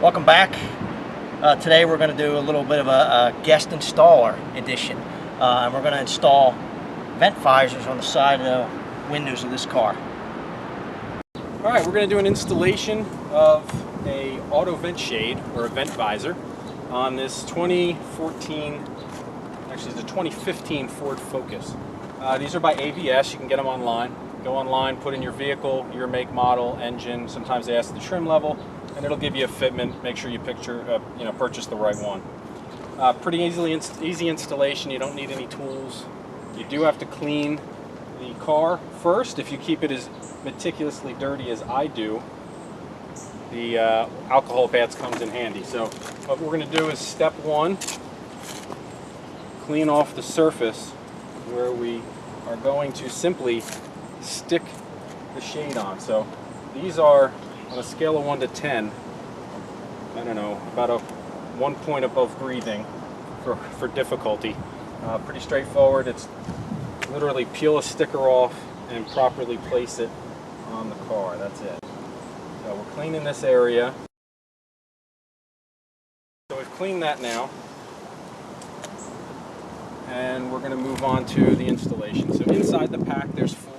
Welcome back. Today we're going to do a little bit of a guest installer edition. And we're going to install vent visors on the side of the windows of this car. Alright, we're going to do an installation of a auto vent shade or a vent visor on this 2014, actually it's a 2015 Ford Focus. These are by AVS. You can get them online. Go online, put in your vehicle, your make, model, engine. Sometimes they ask the trim level, and it'll give you a fitment. Make sure you purchase the right one. Pretty easy installation. You don't need any tools. You do have to clean the car first. If you keep it as meticulously dirty as I do, the alcohol pads comes in handy. So what we're going to do is step one, clean off the surface where we are going to simply stick the shade on. So these are on a scale of 1 to 10, I don't know, about a 1 point above breathing for difficulty. Pretty straightforward. It's literally peel a sticker off and properly place it on the car. That's it. So we're cleaning this area. So we've cleaned that now, and we're going to move on to the installation. So inside the pack there's 4.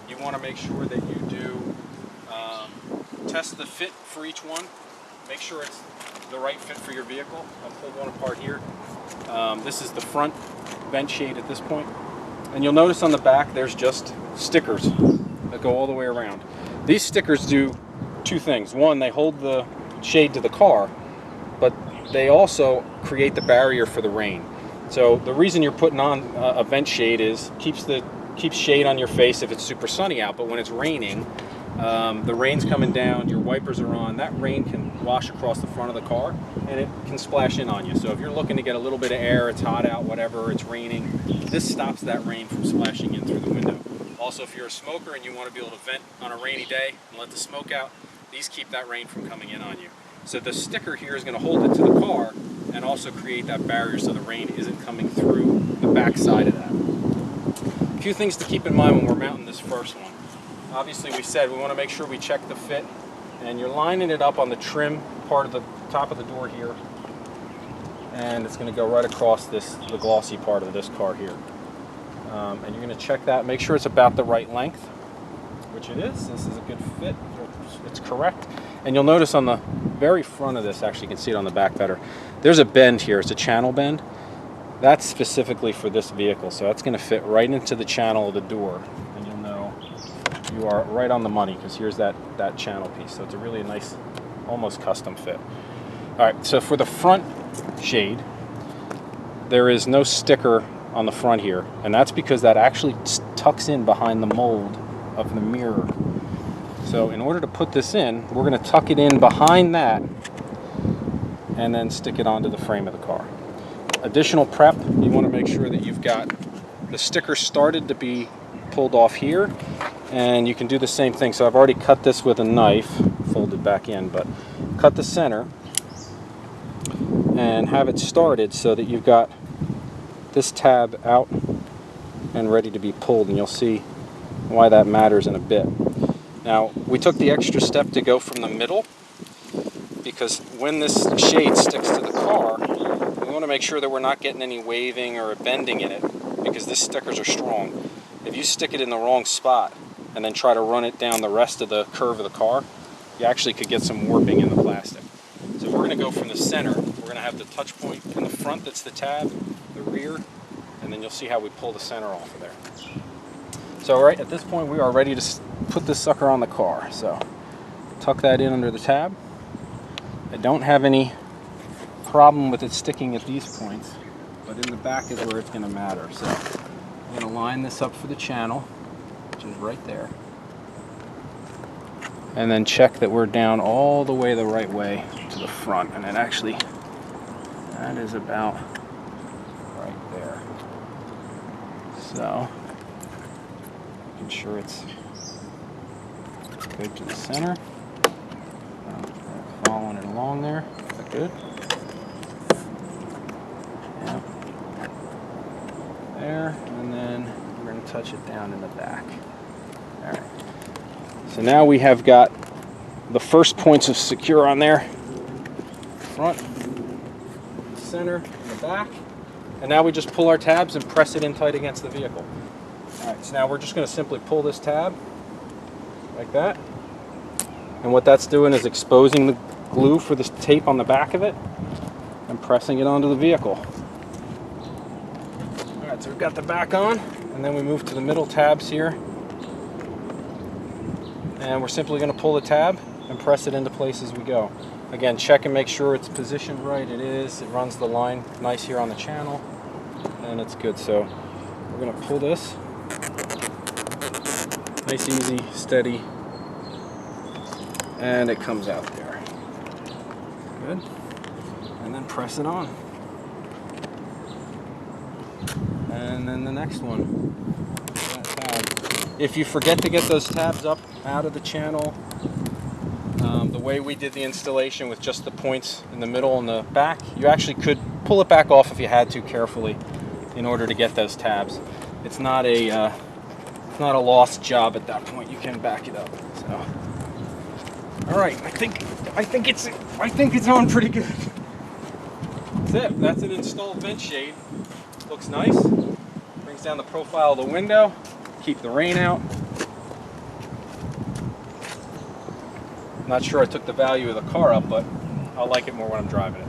You want to make sure that you do test the fit for each one. Make sure it's the right fit for your vehicle. I'll pull one apart here. This is the front vent shade at this point. And you'll notice on the back there's just stickers that go all the way around. These stickers do 2 things. One, they hold the shade to the car, but they also create the barrier for the rain. So the reason you're putting on a vent shade is keeps shade on your face if it's super sunny out, but when it's raining, the rain's coming down, your wipers are on, that rain can wash across the front of the car and it can splash in on you. So if you're looking to get a little bit of air, it's hot out, whatever, it's raining, this stops that rain from splashing in through the window. Also, if you're a smoker and you want to be able to vent on a rainy day and let the smoke out, these keep that rain from coming in on you. So the sticker here is going to hold it to the car and also create that barrier so the rain isn't coming through the back side of that. A few things to keep in mind when we're mounting this first one. Obviously, we said we want to make sure we check the fit, and you're lining it up on the trim part of the top of the door here, and it's going to go right across the glossy part of this car here. And you're going to check that, make sure it's about the right length, which it is. This is a good fit. It's correct. And you'll notice on the very front of this, actually you can see it on the back better, there's a bend here. It's a channel bend. That's specifically for this vehicle, so that's going to fit right into the channel of the door, and you'll know you are right on the money because here's that channel piece. So it's a really nice, almost custom fit. All right, so for the front shade, there is no sticker on the front here, and that's because that actually tucks in behind the mold of the mirror. So in order to put this in, we're going to tuck it in behind that and then stick it onto the frame of the car. Additional prep, you want to make sure that you've got the sticker started to be pulled off here, and you can do the same thing. So I've already cut this with a knife, folded back in, but cut the center and have it started so that you've got this tab out and ready to be pulled, and you'll see why that matters in a bit. Now, we took the extra step to go from the middle because when this shade sticks to the car, we want to make sure that we're not getting any waving or bending in it because these stickers are strong. If you stick it in the wrong spot and then try to run it down the rest of the curve of the car, you actually could get some warping in the plastic. So we're going to go from the center. We're going to have the touch point in the front, that's the tab, the rear, and then you'll see how we pull the center off of there. So right at this point we are ready to put this sucker on the car. So tuck that in under the tab. I don't have any problem with it sticking at these points, but in the back is where it's going to matter. So I'm going to line this up for the channel, which is right there, and then check that we're down all the right way to the front, and it actually, that is about right there. So making sure it's good to the center. Following it along there. Is that good? Yeah. There, and then we're going to touch it down in the back. All right. So now we have got the first points of secure on there. front, center, and the back. And now we just pull our tabs and press it in tight against the vehicle. All right, so now we're just going to simply pull this tab like that. And what that's doing is exposing the glue for the tape on the back of it and pressing it onto the vehicle. All right, so we've got the back on, and then we move to the middle tabs here. And we're simply going to pull the tab and press it into place as we go. Again, check and make sure it's positioned right. It is. It runs the line nice here on the channel, and it's good. So we're going to pull this. Nice, easy, steady, and it comes out there. Good. And then press it on. And then the next one. That tab. If you forget to get those tabs up out of the channel, the way we did the installation with just the points in the middle and the back, you actually could pull it back off if you had to carefully in order to get those tabs. It's not a lost job at that point. You can back it up. So, all right, I think it's on pretty good. That's it. That's an installed vent shade. Looks nice. Brings down the profile of the window. Keep the rain out. Not sure I took the value of the car up, but I'll like it more when I'm driving it.